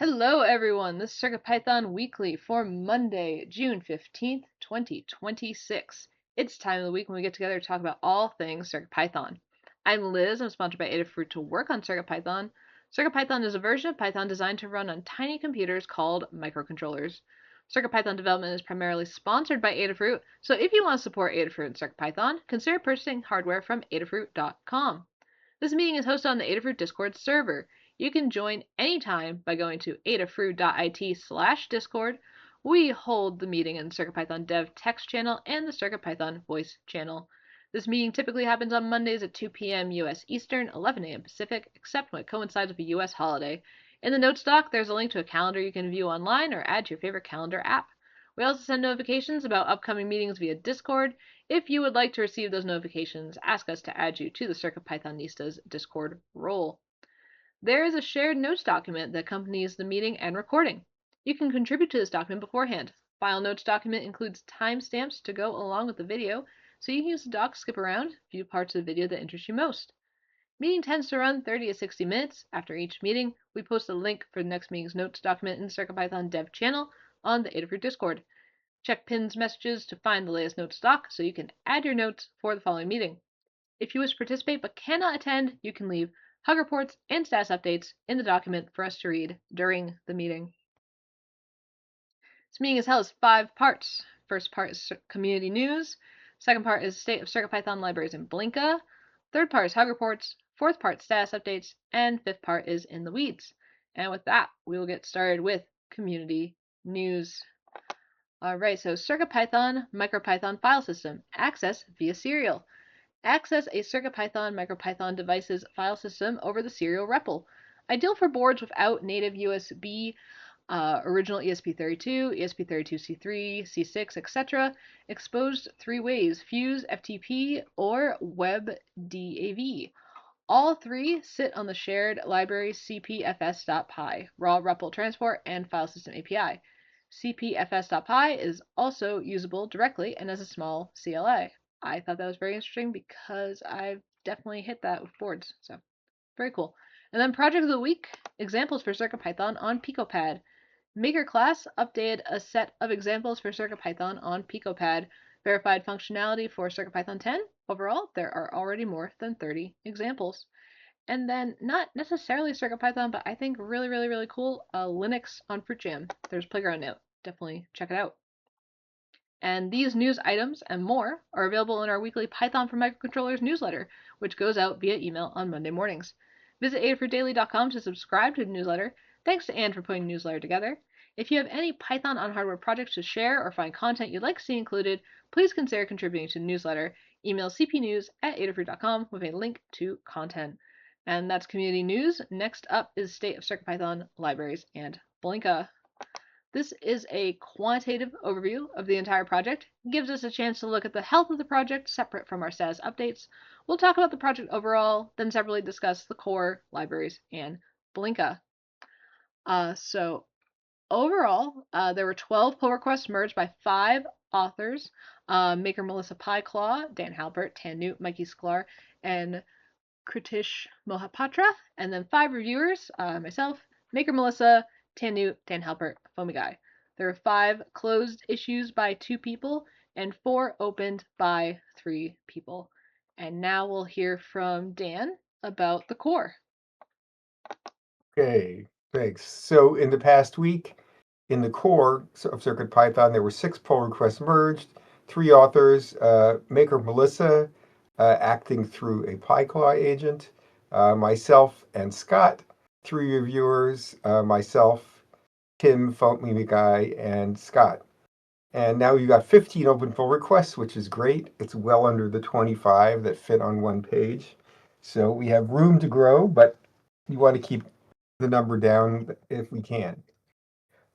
Hello everyone, this is CircuitPython Weekly for Monday, June 15th, 2026. It's time of the week when we get together to talk about all things CircuitPython. I'm Liz, I'm sponsored by Adafruit to work on CircuitPython. CircuitPython is a version of Python designed to run on tiny computers called microcontrollers. CircuitPython development is primarily sponsored by Adafruit, so if you want to support Adafruit and CircuitPython, consider purchasing hardware from adafruit.com. This meeting is hosted on the Adafruit Discord server. You can join anytime by going to adafruit.it/discord. We hold the meeting in the CircuitPython dev text channel and the CircuitPython voice channel. This meeting typically happens on Mondays at 2 p.m. US Eastern, 11 a.m. Pacific, except when it coincides with a US holiday. In the notes doc, there's a link to a calendar you can view online or add to your favorite calendar app. We also send notifications about upcoming meetings via Discord. If you would like to receive those notifications, ask us to add you to the CircuitPythonistas Discord role. There is a shared notes document that accompanies the meeting and recording. You can contribute to this document beforehand. File notes document includes timestamps to go along with the video, so you can use the doc to skip around, view parts of the video that interest you most. Meeting tends to run 30 to 60 minutes. After each meeting, we post a link for the next meeting's notes document in the CircuitPython dev channel on the Adafruit Discord. Check pinned messages to find the latest notes doc so you can add your notes for the following meeting. If you wish to participate but cannot attend, you can leave hug reports and status updates in the document for us to read during the meeting. This meeting is held as 5 parts. First part is community news. Second part is state of CircuitPython libraries in Blinka. Third part is hug reports. Fourth part, status updates. And fifth part is in the weeds. And with that, we will get started with community news. Alright, so CircuitPython MicroPython file system. Access via serial. Access a CircuitPython MicroPython device's file system over the serial REPL. Ideal for boards without native USB, original ESP32, ESP32C3, C6, etc. Exposed 3 ways, Fuse, FTP, or WebDAV. All 3 sit on the shared library cpfs.py, raw REPL transport, and file system API. cpfs.py is also usable directly and as a small CLA. I thought that was very interesting because I've definitely hit that with boards, so very cool. And then project of the week, examples for CircuitPython on PicoPad. Maker class updated a set of examples for CircuitPython on PicoPad. Verified functionality for CircuitPython 10. Overall, there are already more than 30 examples. And then, not necessarily CircuitPython, but I think really cool, Linux on FruitJam. There's Playground Note. Definitely check it out. And these news items and more are available in our weekly Python for Microcontrollers newsletter, which goes out via email on Monday mornings. Visit adafruitdaily.com to subscribe to the newsletter. Thanks to Anne for putting the newsletter together. If you have any Python on hardware projects to share or find content you'd like to see included, please consider contributing to the newsletter. Email cpnews@adafruit.com with a link to content. And that's community news. Next up is state of CircuitPython libraries and Blinka. This is a quantitative overview of the entire project. It gives us a chance to look at the health of the project separate from our status updates. We'll talk about the project overall, then separately discuss the core, libraries, and Blinka. So overall, there were 12 pull requests merged by 5 authors, Maker Melissa Pyclaw, Dan Halpert, Tan Newt, Mikey Sklar, and Kritish Mohapatra, and then 5 reviewers, myself, Maker Melissa, Tan Newt, Dan Halpert, Foamy Guy. There are 5 closed issues by 2 people and 4 opened by 3 people. And now we'll hear from Dan about the core. Okay, thanks. So in the past week, in the core of CircuitPython, there were 6 pull requests merged, 3 authors, Maker Melissa, acting through a Pyclaw agent, myself and Scott, 3 reviewers, myself, Tim, Foamy Guy, and Scott. And now we've got 15 open pull requests, which is great. It's well under the 25 that fit on one page. So we have room to grow, but you want to keep the number down if we can.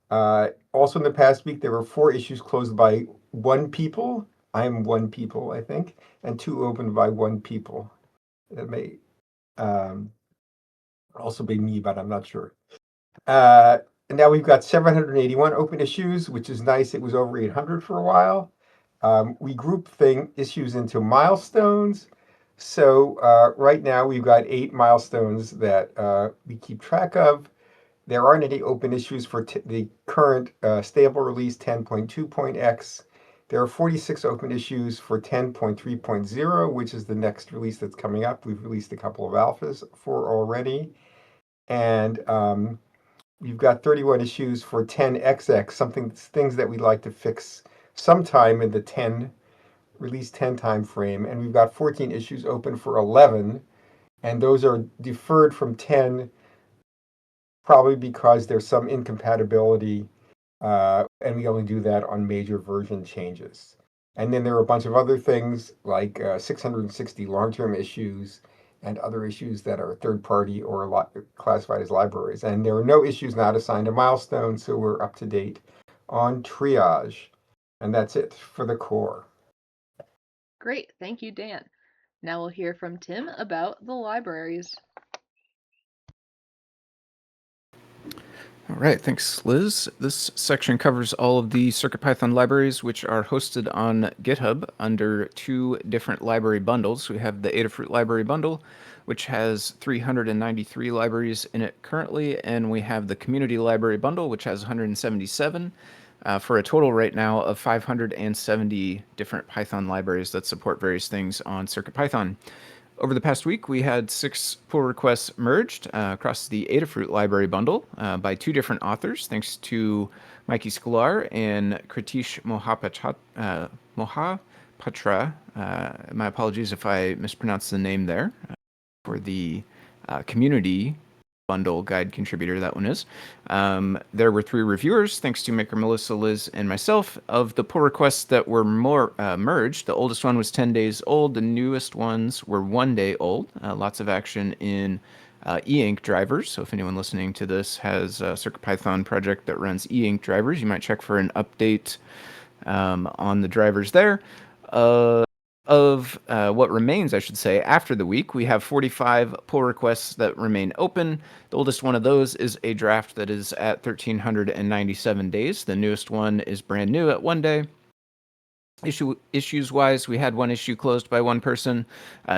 Also in the past week, there were 4 issues closed by 1 people. I'm 1 people, I think, and 2 opened by 1 people. It may also be me, but I'm not sure. And now we've got 781 open issues, which is nice. It was over 800 for a while. We group issues into milestones. So right now we've got 8 milestones that we keep track of. There aren't any open issues for the current stable release 10.2.x. There are 46 open issues for 10.3.0, which is the next release that's coming up. We've released a couple of alphas for already. And we've got 31 issues for 10xx, things that we'd like to fix sometime in the release 10 time frame. And we've got 14 issues open for 11, and those are deferred from 10 probably because there's some incompatibility, and we only do that on major version changes. And then there are a bunch of other things like 660 long-term issues and other issues that are third-party or classified as libraries. And there are no issues not assigned a milestone, so we're up to date on triage. And that's it for the core. Great, thank you, Dan. Now we'll hear from Tim about the libraries. All right, thanks, Liz. This section covers all of the CircuitPython libraries, which are hosted on GitHub under two different library bundles. We have the Adafruit library bundle, which has 393 libraries in it currently, and we have the community library bundle, which has 177, for a total right now of 570 different Python libraries that support various things on CircuitPython. Over the past week, we had 6 pull requests merged across the Adafruit library bundle by 2 different authors, thanks to Mikey Sklar and Kritish Mohapatra. My apologies if I mispronounced the name there. For the community bundle guide contributor, that one is. There were 3 reviewers, thanks to Maker Melissa, Liz, and myself. Of the pull requests that were merged, the oldest one was 10 days old. The newest ones were 1 day old. Lots of action in e-ink drivers. So if anyone listening to this has a CircuitPython project that runs e-ink drivers, you might check for an update on the drivers there. Of what remains, I should say, after the week, we have 45 pull requests that remain open. The oldest one of those is a draft that is at 1,397 days. The newest one is brand new at 1 day. Issues-wise, we had 1 issue closed by 1 person,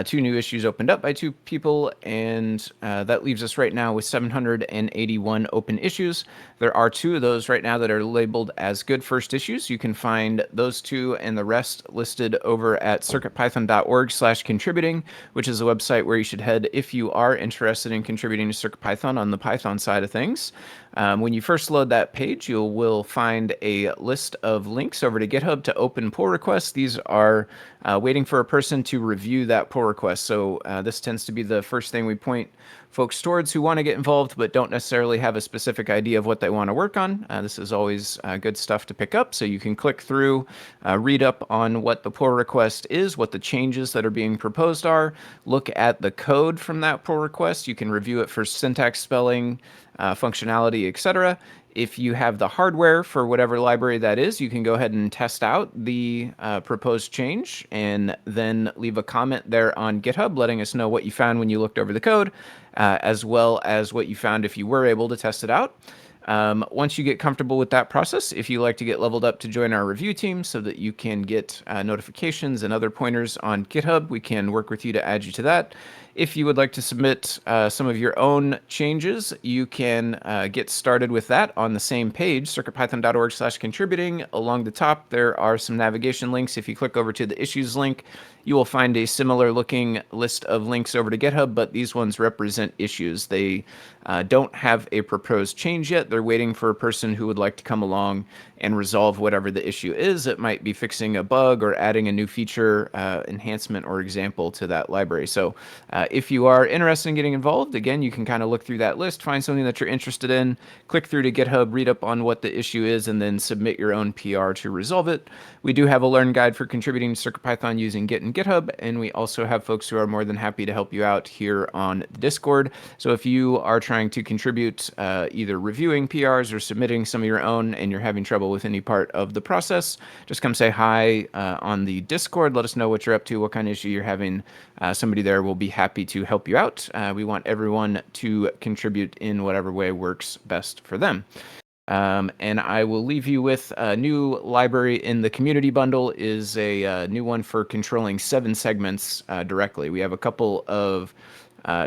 2 new issues opened up by 2 people, and that leaves us right now with 781 open issues. There are 2 of those right now that are labeled as good first issues. You can find those 2 and the rest listed over at circuitpython.org/contributing, which is a website where you should head if you are interested in contributing to CircuitPython on the Python side of things. When you first load that page, you will find a list of links over to GitHub to open pull requests. These are waiting for a person to review that pull request. So this tends to be the first thing we point folks towards who want to get involved but don't necessarily have a specific idea of what they want to work on. This is always good stuff to pick up. So you can click through, read up on what the pull request is, what the changes that are being proposed are, look at the code from that pull request. You can review it for syntax, spelling, functionality, etc. If you have the hardware for whatever library that is, you can go ahead and test out the proposed change and then leave a comment there on GitHub letting us know what you found when you looked over the code, as well as what you found if you were able to test it out. Once you get comfortable with that process, if you like to get leveled up to join our review team so that you can get notifications and other pointers on GitHub, we can work with you to add you to that. If you would like to submit some of your own changes, you can get started with that on the same page, circuitpython.org/contributing. Along the top, there are some navigation links. If you click over to the issues link, you will find a similar looking list of links over to GitHub, but these ones represent issues. They don't have a proposed change yet. They're waiting for a person who would like to come along and resolve whatever the issue is. It might be fixing a bug or adding a new feature, enhancement, or example to that library. So if you are interested in getting involved, again, you can kind of look through that list, find something that you're interested in, click through to GitHub, read up on what the issue is, and then submit your own PR to resolve it. We do have a Learn Guide for contributing to CircuitPython using Git and GitHub, and we also have folks who are more than happy to help you out here on Discord. So if you are trying to contribute either reviewing PRs or submitting some of your own and you're having trouble with any part of the process, just come say hi on the Discord. Let us know what you're up to, what kind of issue you're having. Somebody there will be happy to help you out. We want everyone to contribute in whatever way works best for them. And I will leave you with a new library in the community bundle is a new one for controlling 7 segments directly. We have a couple of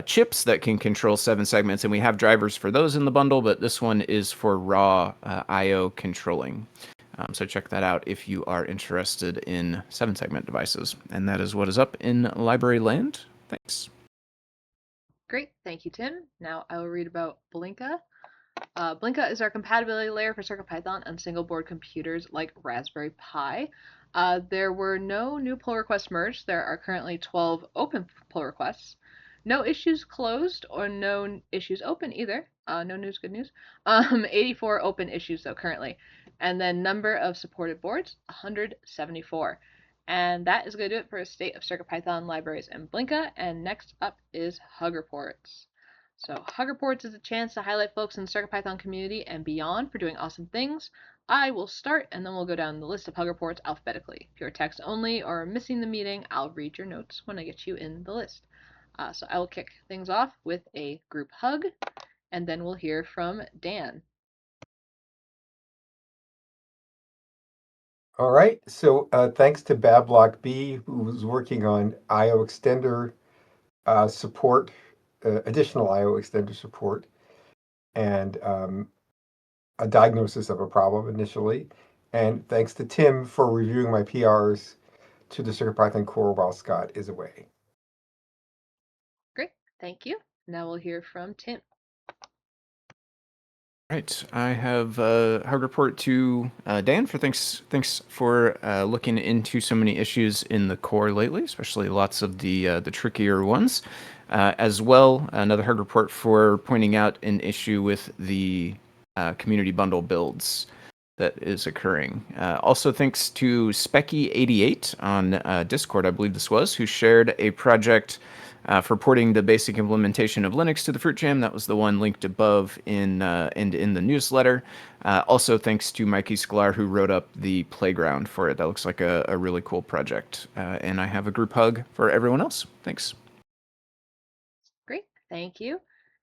chips that can control 7 segments, and we have drivers for those in the bundle, but this one is for raw I/O controlling. So check that out if you are interested in 7-segment devices. And that is what is up in library land. Thanks. Great, thank you, Tim. Now I will read about Blinka. Blinka is our compatibility layer for CircuitPython on single-board computers like Raspberry Pi. There were no new pull requests merged. There are currently 12 open pull requests. No issues closed or no issues open either. No news, good news. 84 open issues though currently. And then number of supported boards, 174. And that is going to do it for a state of CircuitPython libraries and Blinka. And next up is Hug Reports. So Hug Reports is a chance to highlight folks in the CircuitPython community and beyond for doing awesome things. I will start and then we'll go down the list of Hug Reports alphabetically. If you're text only or missing the meeting, I'll read your notes when I get you in the list. So I will kick things off with a group hug, and then we'll hear from Dan. All right. So thanks to Bablock B, who was working on I/O extender support, additional I/O extender support, and a diagnosis of a problem initially. And thanks to Tim for reviewing my PRs to the CircuitPython core while Scott is away. Great, thank you. Now we'll hear from Tim. Right, I have a hug report to Dan for thanks for looking into so many issues in the core lately, especially lots of the trickier ones. As well, another hug report for pointing out an issue with the community bundle builds that is occurring. Also, thanks to Specky88 on Discord, I believe this was, who shared a project for porting the basic implementation of Linux to the Fruit Jam. That was the one linked above in the newsletter. Also, thanks to Mikey Sklar, who wrote up the playground for it. That looks like a really cool project. And I have a group hug for everyone else. Thanks. Great, thank you.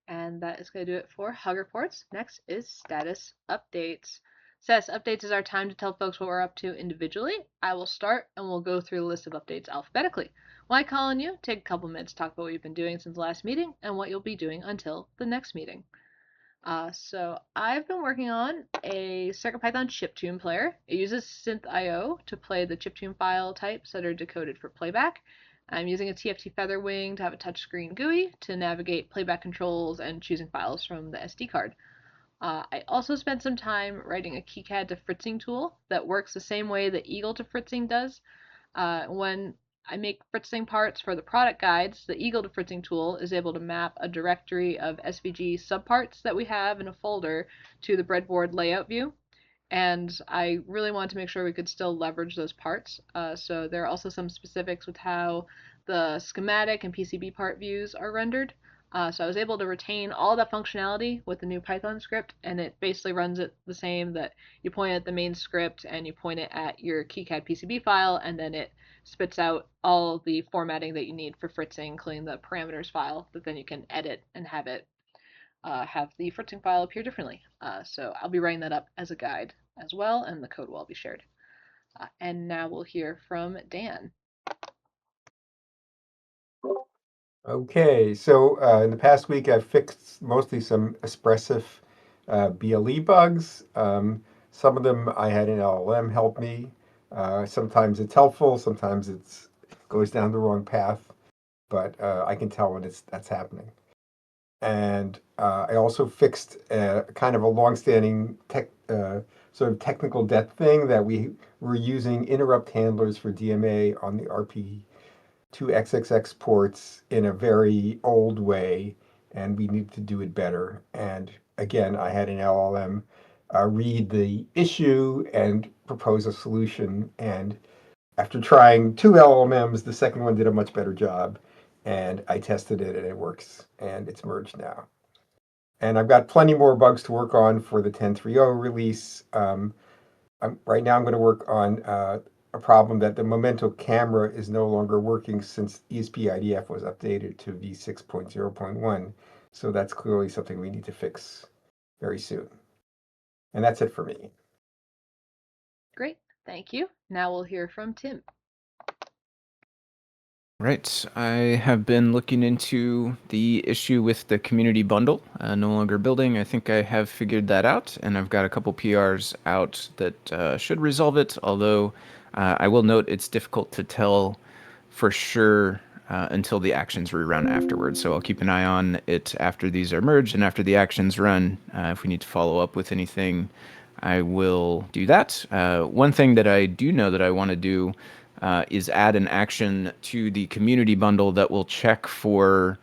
And that is going to do it for Hug Reports. Next is Status Updates. Status Updates is our time to tell folks what we're up to individually. I will start and we'll go through the list of updates alphabetically. When I call on you, take a couple minutes to talk about what you've been doing since the last meeting and what you'll be doing until the next meeting. So I've been working on a CircuitPython chiptune player. It uses synth.io to play the chiptune file types that are decoded for playback. I'm using a TFT Featherwing to have a touchscreen GUI to navigate playback controls and choosing files from the SD card. I also spent some time writing a KiCad to fritzing tool that works the same way the Eagle to fritzing does. When I make fritzing parts for the product guides, the Eagle to fritzing tool is able to map a directory of SVG subparts that we have in a folder to the breadboard layout view. And I really wanted to make sure we could still leverage those parts. So there are also some specifics with how the schematic and PCB part views are rendered. So I was able to retain all that functionality with the new Python script, and it basically runs it the same that you point at the main script and you point it at your KiCad PCB file, and then it spits out all the formatting that you need for fritzing, including the parameters file that then you can edit and have it have the fritzing file appear differently. So I'll be writing that up as a guide as well, and the code will all be shared. And now we'll hear from Dan. Okay, so in the past week, I've fixed mostly some expressive BLE bugs. Some of them I had an LLM help me. Sometimes it's helpful, sometimes it goes down the wrong path, but I can tell when that's happening. And I also fixed kind of a long-standing sort of technical debt thing that we were using interrupt handlers for DMA on the RP2XXX ports in a very old way, and we need to do it better. And again, I had an LLM read the issue and propose a solution. And after trying 2 LLMs, the second one did a much better job. And I tested it and it works, and it's merged now. And I've got plenty more bugs to work on for the 10.3.0 release. Right now I'm going to work on a problem that the Memento camera is no longer working since ESP-IDF was updated to v6.0.1. So that's clearly something we need to fix very soon. And that's it for me. Great, thank you. Now we'll hear from Tim. Right. I have been looking into the issue with the community bundle no longer building. I think I have figured that out, and I've got a couple PRs out that should resolve it. Although I will note it's difficult to tell for sure until the actions rerun afterwards. So I'll keep an eye on it after these are merged and after the actions run. If we need to follow up with anything, I will do that. One thing that I do know that I want to do is add an action to the community bundle that will check for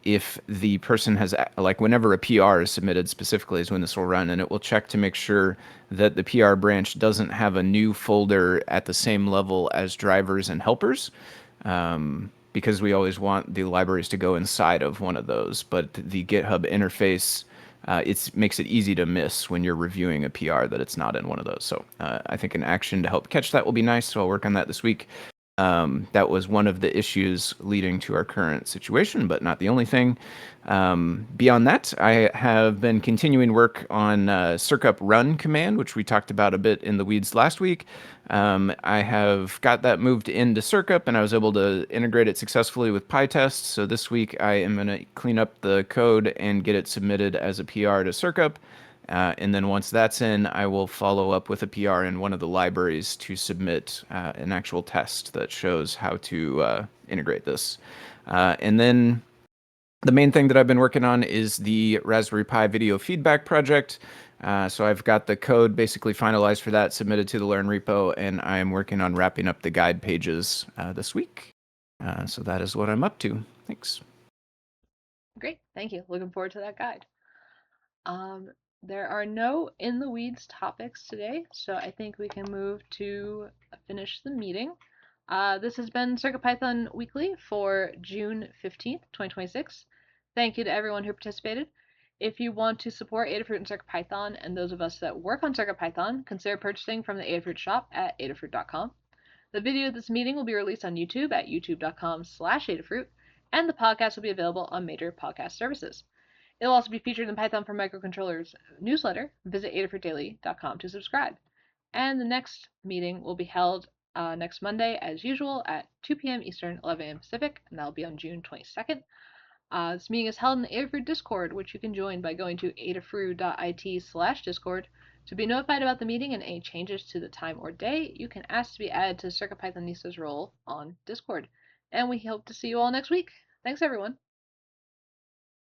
if the person has, like whenever a PR is submitted specifically is when this will run, and it will check to make sure that the PR branch doesn't have a new folder at the same level as drivers and helpers. Because we always want the libraries to go inside of one of those, but the GitHub interface it makes it easy to miss when you're reviewing a PR that it's not in one of those. So I think an action to help catch that will be nice. So I'll work on that this week. That was one of the issues leading to our current situation, but not the only thing. Beyond that, I have been continuing work on circup run command, which we talked about a bit in the weeds last week. I have got that moved into circup, and I was able to integrate it successfully with PyTest. So this week I am going to clean up the code and get it submitted as a PR to circup. And then once that's in, I will follow up with a PR in one of the libraries to submit an actual test that shows how to integrate this. And then the main thing that I've been working on is the Raspberry Pi video feedback project. So I've got the code basically finalized for that, submitted to the Learn repo, and I am working on wrapping up the guide pages this week. So that is what I'm up to. Thanks. Great, thank you. Looking forward to that guide. There are no in the weeds topics today, so I think we can move to finish the meeting. This has been CircuitPython Weekly for June 15th, 2026. Thank you to everyone who participated. If you want to support Adafruit and CircuitPython and those of us that work on CircuitPython, consider purchasing from the Adafruit shop at adafruit.com. The video of this meeting will be released on YouTube at youtube.com/Adafruit, and the podcast will be available on major podcast services. It'll also be featured in Python for Microcontrollers newsletter. Visit adafruitdaily.com to subscribe. And the next meeting will be held next Monday, as usual, at 2 p.m. Eastern, 11 a.m. Pacific, and that'll be on June 22nd. This meeting is held in the Adafruit Discord, which you can join by going to adafruit.it/discord. To be notified about the meeting and any changes to the time or day, you can ask to be added to CircuitPythonista's role on Discord. And we hope to see you all next week. Thanks, everyone.